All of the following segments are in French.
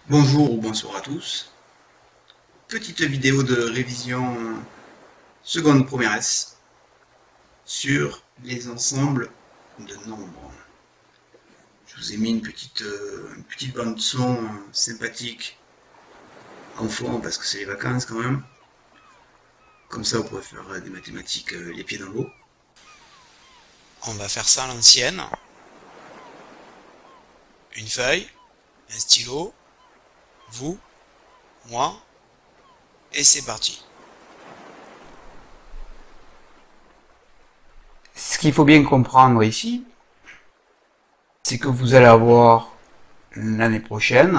Bonjour ou bonsoir à tous. Petite vidéo de révision seconde première S sur les ensembles de nombres. Je vous ai mis une petite bande son sympathique en fond parce que c'est les vacances quand même. Comme ça, vous pourrez faire des mathématiques les pieds dans l'eau. On va faire ça à l'ancienne. Une feuille, un stylo, vous, moi, et c'est parti. Ce qu'il faut bien comprendre ici, c'est que vous allez avoir l'année prochaine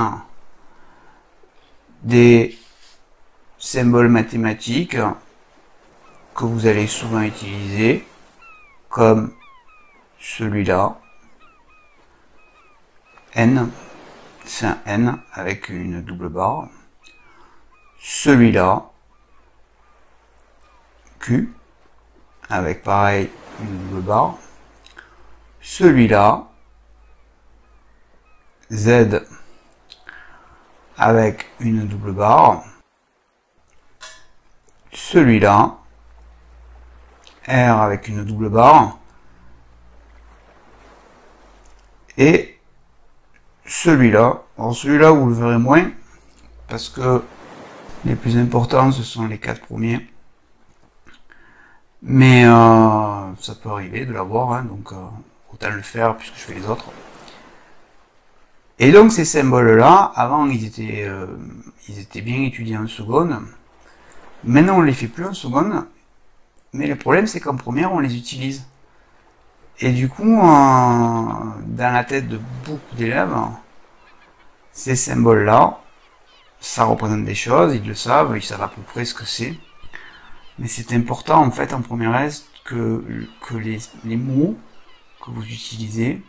des symboles mathématiques que vous allez souvent utiliser, comme celui-là, n, c'est un n avec une double barre, celui-là, q, avec pareil une double barre, celui-là, z, avec une double barre, celui-là, R avec une double barre, et celui-là. Alors celui-là, vous le verrez moins, parce que les plus importants, ce sont les 4 premiers. Mais ça peut arriver de l'avoir, hein, donc autant le faire puisque je fais les autres. Et donc ces symboles-là, avant ils étaient bien étudiés en seconde. Maintenant on les fait plus en seconde. Mais le problème c'est qu'en première on les utilise. Et du coup, dans la tête de beaucoup d'élèves, ces symboles-là, ça représente des choses, ils le savent, ils savent à peu près ce que c'est. Mais c'est important en fait en première S que les mots que vous utilisez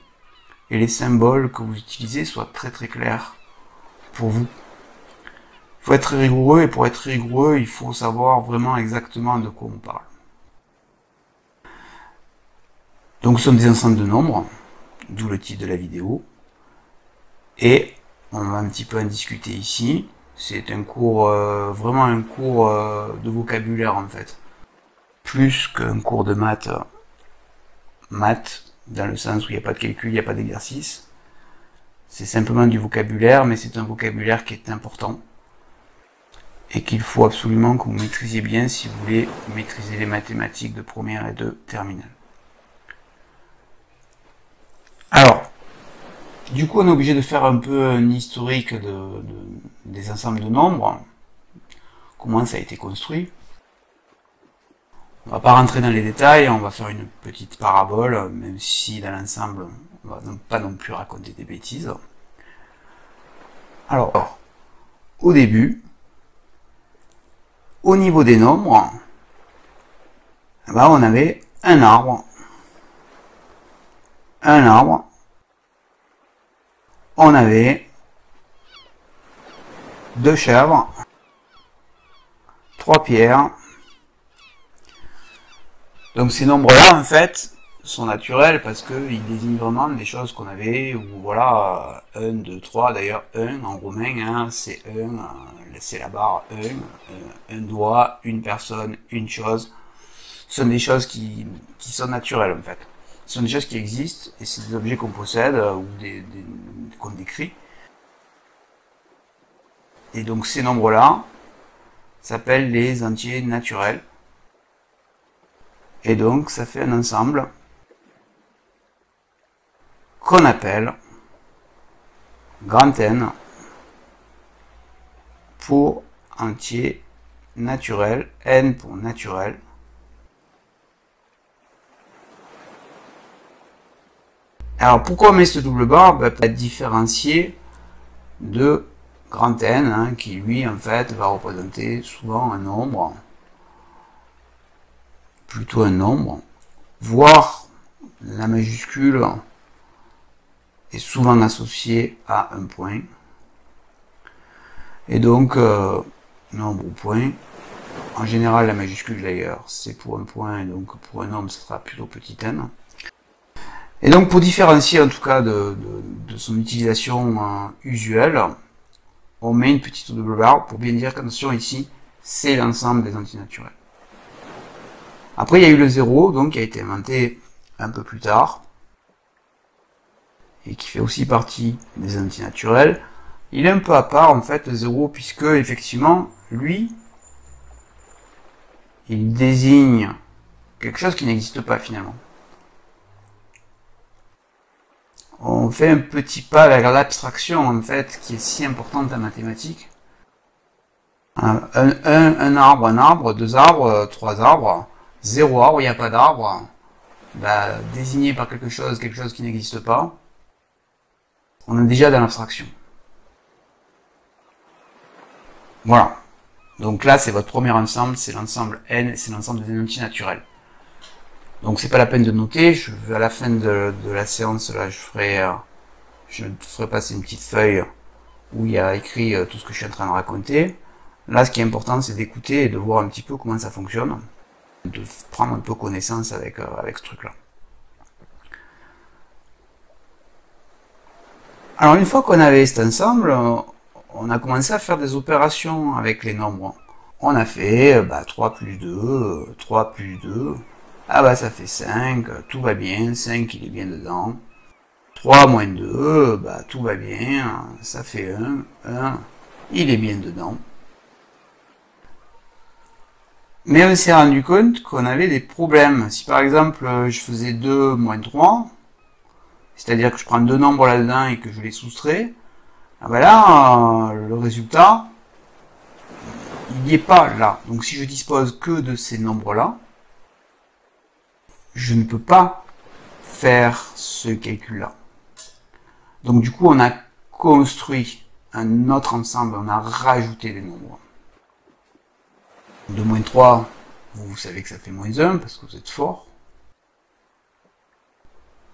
et les symboles que vous utilisez soient très très clairs pour vous. Il faut être rigoureux, et pour être rigoureux, il faut savoir vraiment exactement de quoi on parle. Donc ce sont des ensembles de nombres, d'où le titre de la vidéo. Et on va un petit peu en discuter ici. C'est un cours, vraiment un cours de vocabulaire en fait. Plus qu'un cours de maths, dans le sens où il n'y a pas de calcul, il n'y a pas d'exercice. C'est simplement du vocabulaire, mais c'est un vocabulaire qui est important et qu'il faut absolument que vous maîtrisiez bien si vous voulez maîtriser les mathématiques de première et de terminale. Alors, du coup, on est obligé de faire un peu un historique des ensembles de nombres, comment ça a été construit. On va pas rentrer dans les détails, on va faire une petite parabole, même si dans l'ensemble, on va pas non plus raconter des bêtises. Alors, au début, au niveau des nombres, on avait un arbre, on avait 2 chèvres, 3 pierres. Donc ces nombres-là, en fait, sont naturels parce qu'ils désignent vraiment des choses qu'on avait, ou voilà, 1, 2, 3, d'ailleurs 1 en romain, hein, c'est 1, c'est la barre 1, un doigt, une personne, une chose. Ce sont des choses qui sont naturelles en fait. Ce sont des choses qui existent, et c'est des objets qu'on possède, ou qu'on décrit. Et donc ces nombres-là s'appellent les entiers naturels. Et donc ça fait un ensemble qu'on appelle grand N pour entier naturel, N pour naturel. Alors pourquoi on met cette double barre? Pour être différencié de grand N, hein, qui lui en fait va représenter souvent un nombre, plutôt un nombre, voire la majuscule est souvent associée à un point. Et donc, nombre ou point, en général la majuscule d'ailleurs c'est pour un point, et donc pour un nombre ce sera plutôt petit n. Et donc pour différencier en tout cas de son utilisation usuelle, on met une petite double barre pour bien dire qu'attention ici, c'est l'ensemble des antinaturels. Après, il y a eu le 0, donc qui a été inventé un peu plus tard, et qui fait aussi partie des antinaturels. Il est un peu à part, en fait, le 0, puisque, effectivement, lui, il désigne quelque chose qui n'existe pas, finalement. On fait un petit pas vers l'abstraction, en fait, qui est si importante en mathématiques. Un arbre, deux arbres, trois arbres, zéro arbre, il n'y a pas d'arbre, bah, désigné par quelque chose qui n'existe pas, on est déjà dans l'abstraction. Voilà. Donc là, c'est votre premier ensemble, c'est l'ensemble N, c'est l'ensemble des antinaturels. Donc c'est pas la peine de noter, à la fin de la séance, là, je ferai passer une petite feuille où il y a écrit tout ce que je suis en train de raconter. Là, ce qui est important, c'est d'écouter et de voir un petit peu comment ça fonctionne, de prendre un peu connaissance avec ce truc-là. Alors, une fois qu'on avait cet ensemble, on a commencé à faire des opérations avec les nombres. On a fait 3 plus 2, 3 plus 2, ah bah ça fait 5, tout va bien, 5 il est bien dedans. 3 moins 2, bah tout va bien, ça fait 1 il est bien dedans. Mais on s'est rendu compte qu'on avait des problèmes. Si par exemple je faisais 2 moins 3, c'est-à-dire que je prends deux nombres là-dedans et que je les soustrais, ah ben là, le résultat, il n'y est pas là. Donc si je dispose que de ces nombres-là, je ne peux pas faire ce calcul-là. Donc du coup, on a construit un autre ensemble, on a rajouté des nombres. 2 moins 3, vous savez que ça fait moins 1 parce que vous êtes fort.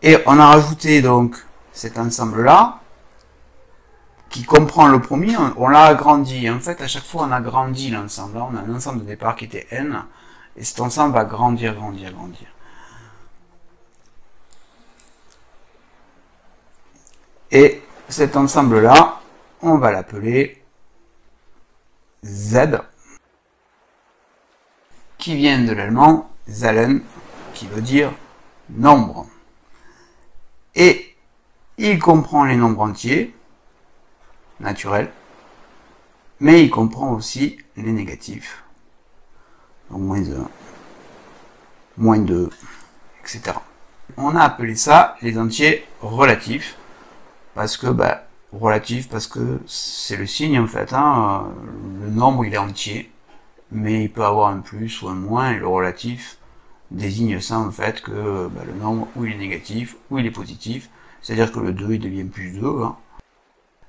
Et on a rajouté donc cet ensemble-là, qui comprend le premier, on l'a agrandi. En fait, à chaque fois, on a grandi l'ensemble. Là, on a un ensemble de départ qui était n, et cet ensemble va grandir, grandir, grandir. Et cet ensemble-là, on va l'appeler Z, qui vient de l'allemand Zahlen, qui veut dire nombre. Et il comprend les nombres entiers, naturels, mais il comprend aussi les négatifs. Donc moins 1, moins 2, etc. On a appelé ça les entiers relatifs, parce que, relatif, parce que c'est le signe en fait, hein, le nombre il est entier, mais il peut avoir un plus ou un moins, et le relatif désigne ça en fait que le nombre ou il est négatif ou il est positif, c'est-à-dire que le 2 il devient plus 2. Hein.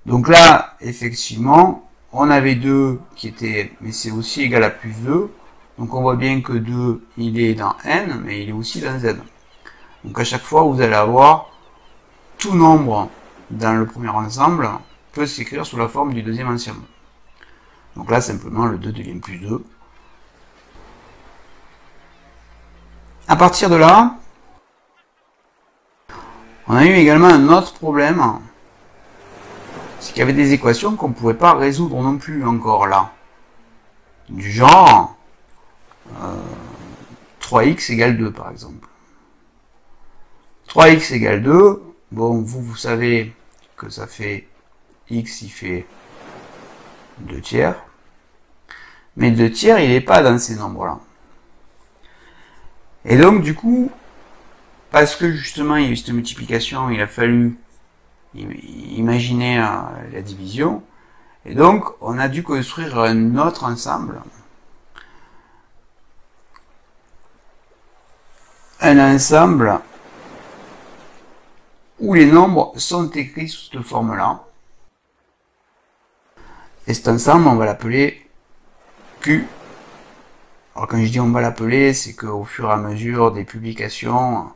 Donc là, effectivement, on avait 2 qui était, mais c'est aussi égal à plus 2, donc on voit bien que 2 il est dans n, mais il est aussi dans z. Donc à chaque fois vous allez avoir tout nombre dans le premier ensemble peut s'écrire sous la forme du deuxième ensemble. Donc là, simplement, le 2 devient plus 2. À partir de là, on a eu également un autre problème, c'est qu'il y avait des équations qu'on ne pouvait pas résoudre non plus encore là. Du genre 3x égale 2 par exemple. 3x égale 2, bon, vous savez que ça fait x, il fait 2 tiers. Mais 2 tiers, il n'est pas dans ces nombres-là. Et donc, du coup, parce que justement, il y a eu cette multiplication, il a fallu imaginer la division. Et donc, on a dû construire un autre ensemble. Un ensemble où les nombres sont écrits sous cette forme-là. Et cet ensemble, on va l'appeler Q. Alors quand je dis on va l'appeler, c'est qu'au fur et à mesure des publications,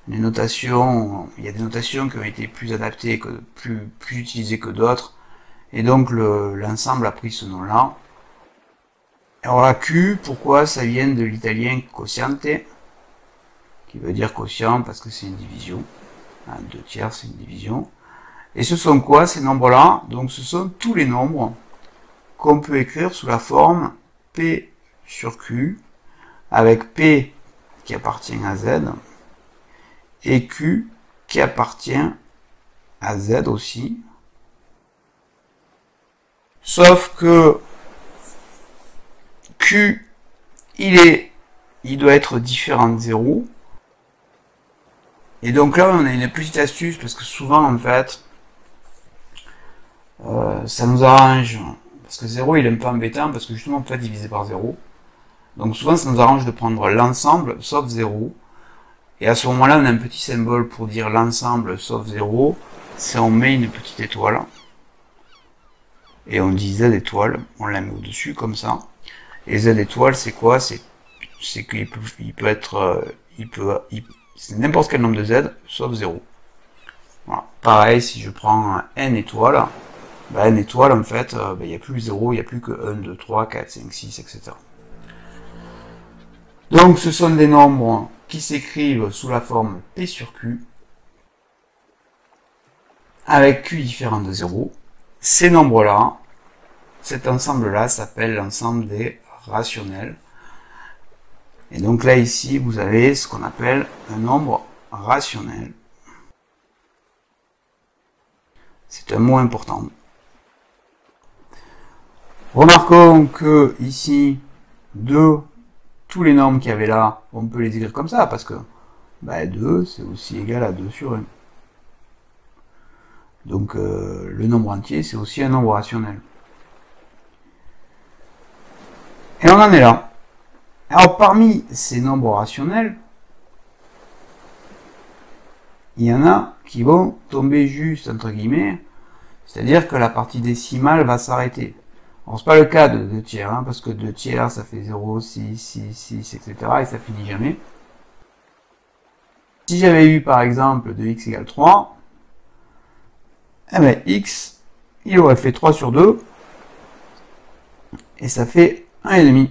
les notations, il y a des notations qui ont été plus adaptées, plus utilisées que d'autres, et donc l'ensemble a pris ce nom-là. Alors la Q, pourquoi? Ça vient de l'italien quotiente, qui veut dire quotient parce que c'est une division. 2 tiers, c'est une division. Et ce sont quoi ces nombres-là? Donc ce sont tous les nombres qu'on peut écrire sous la forme P sur Q, avec P qui appartient à Z, et Q qui appartient à Z aussi. Sauf que Q, il doit être différent de 0. Et donc là, on a une petite astuce, parce que souvent, en fait, ça nous arrange, parce que 0, il est un peu embêtant, parce que justement, on peut diviser par 0. Donc souvent, ça nous arrange de prendre l'ensemble, sauf 0. Et à ce moment-là, on a un petit symbole pour dire l'ensemble, sauf 0. C'est on met une petite étoile. Et on dit Z étoile, on la met au-dessus, comme ça. Et Z étoile, c'est quoi? C'est qu'il peut être... c'est n'importe quel nombre de Z, sauf 0. Voilà. Pareil, si je prends N étoile, bah, N étoile, en fait, il n'y a plus 0, il n'y a plus que 1, 2, 3, 4, 5, 6, etc. Donc, ce sont des nombres qui s'écrivent sous la forme P sur Q, avec Q différent de 0. Ces nombres-là, cet ensemble-là s'appelle l'ensemble des rationnels. Et donc là, ici, vous avez ce qu'on appelle un nombre rationnel. C'est un mot important. Remarquons que ici, tous les nombres qu'il y avait là, on peut les écrire comme ça, parce que 2, c'est aussi égal à 2 sur 1. Donc le nombre entier, c'est aussi un nombre rationnel. Et on en est là. Alors parmi ces nombres rationnels, il y en a qui vont tomber juste entre guillemets, c'est-à-dire que la partie décimale va s'arrêter. Alors c'est pas le cas de 2 tiers, hein, parce que 2 tiers ça fait 0, 6, 6, 6, etc. et ça finit jamais. Si j'avais eu par exemple de x égale 3, eh bien x, il aurait fait 3 sur 2, et ça fait 1,5.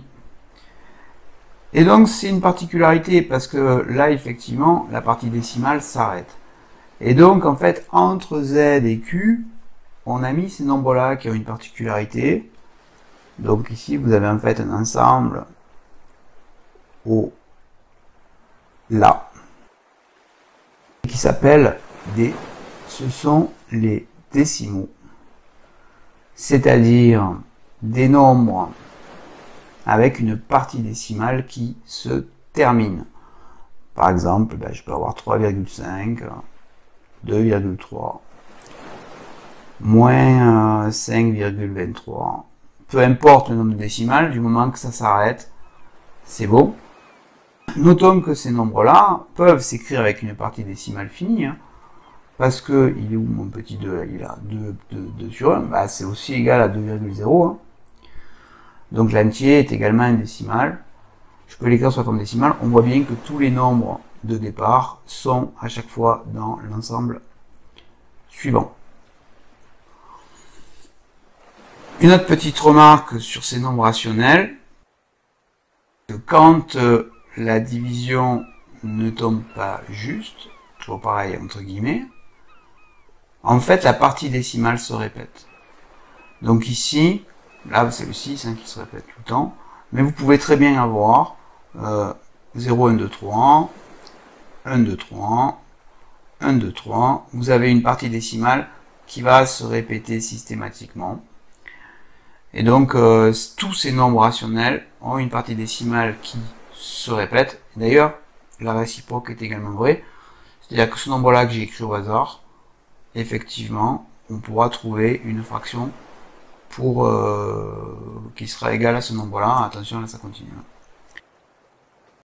Et donc c'est une particularité, parce que là effectivement la partie décimale s'arrête. Et donc en fait entre z et q, on a mis ces nombres-là qui ont une particularité. Donc ici vous avez en fait un ensemble au là, qui s'appelle des... Ce sont les décimaux, c'est-à-dire des nombres avec une partie décimale qui se termine. Par exemple, je peux avoir 3,5, 2,3, moins 5,23. Peu importe le nombre décimal, du moment que ça s'arrête, c'est bon. Notons que ces nombres-là peuvent s'écrire avec une partie décimale finie, hein, parce que, il est où mon petit 2? Il a 2 sur 1, c'est aussi égal à 2,0. Hein. Donc l'entier est également un décimal. Je peux l'écrire sous la forme décimale. On voit bien que tous les nombres de départ sont à chaque fois dans l'ensemble suivant. Une autre petite remarque sur ces nombres rationnels, que quand la division ne tombe pas juste, toujours pareil entre guillemets, en fait la partie décimale se répète. Donc ici, là c'est le 6 qui se répète tout le temps, mais vous pouvez très bien avoir 0, 1, 2, 3, 1, 2, 3, 1, 2, 3, vous avez une partie décimale qui va se répéter systématiquement. Et donc tous ces nombres rationnels ont une partie décimale qui se répète. D'ailleurs, la réciproque est également vraie. C'est-à-dire que ce nombre-là que j'ai écrit au hasard, effectivement, on pourra trouver une fraction pour qui sera égale à ce nombre-là. Attention, là ça continue.